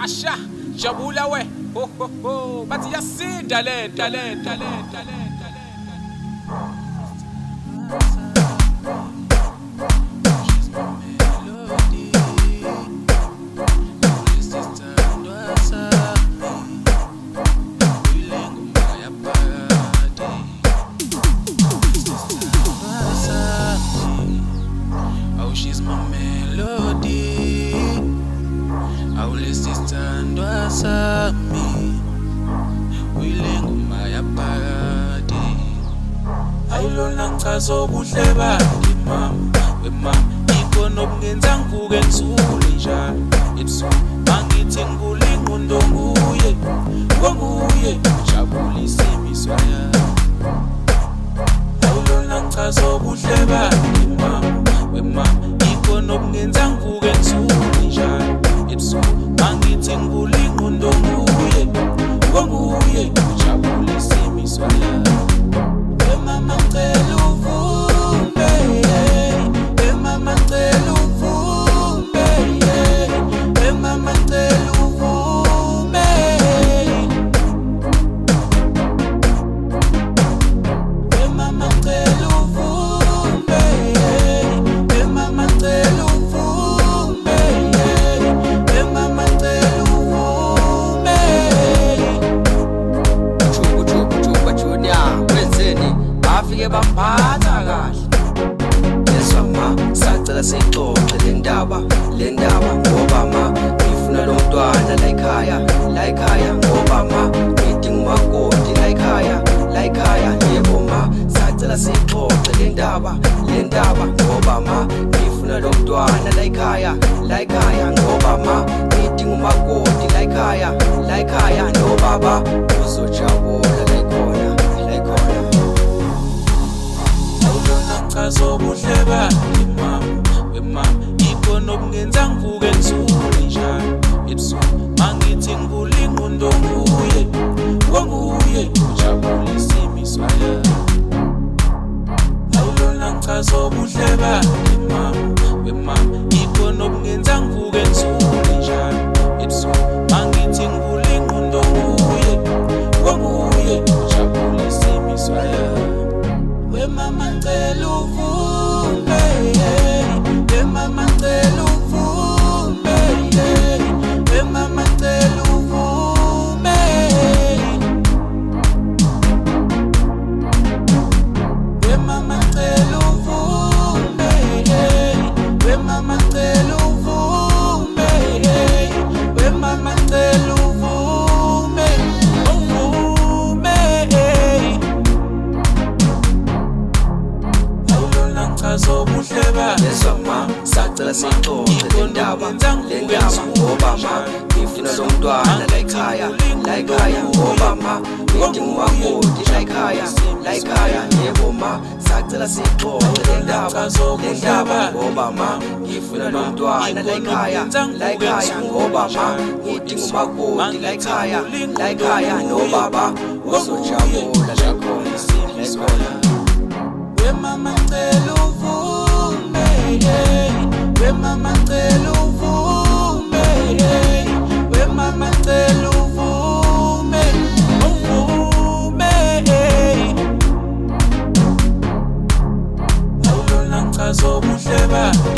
Asha jabula we ho ho ho bathi yasinda lento She's my melody. Awulesithandwa sami uyilengoma yaphakade ayilona ngichaza obuhle bakhe mama ikhona obungenza ngivuke ngizule njalo ebusuku mangithi ngivula ingqondo nguye ujabulisa imizwa yami ayilona ngichaza obuhle bakhe mama ikhona obungenza ngivuke ngizule njalo ebusuku mangithi ngivula ingqondo nguye ujabulisa imizwa yami mama ngicela uvume mama ngicela uvume mama ngicela uvume mama ngicela uvume mama ngicela uvume mama ngicela uvume Chuba Junior kwenzeni bafike bamphatha kahle lesama sacela sixoxe le ndaba ngoba ma ngifuna lo mntwana la ekhaya ngoba ma ngidinga umakoti la ekhaya yebo ma sacela sixoxe le ndaba ngoba ma ngifuna lo mntwana la ekhaya ngoba ma ngidinga umakoti la ekhaya no baba uzojabula la ekhona ngichaza obuhle bakhe mama ikhona obungenza ngivuke ngizule njalo ebusuku mangithi ngivula ingqondo nguye ujabulisa imizwa yami ayilona ngichaza obuhle bakhe mama ikhona obungenza ngivuke ngizule njalo ebusuku mangithi ngivula ingqondo nguye ujabulisa imizwa yami mama ngicela uvume mama ngicela uvume mama ngicela uvume mama ngicela uvume mama ngicela uvume mama ngicela uvume ngichaza obuhle bakhe lesama sacela sixoxe le ndaba ngoba ma ngifuna lo mntwana la ekhaya ngoba ma ngidinga umakoti la ekhaya yebo ma sacela sixoxe le ndaba ngoba ma ngifuna lo mntwana la ekhaya ngoba ma ngidinga umakoti la ekhaya no baba uzojabula la khona mama ngicela uvume mama ngicela uvume mama ngicela uvume awulona ngichaza obuhle bakhe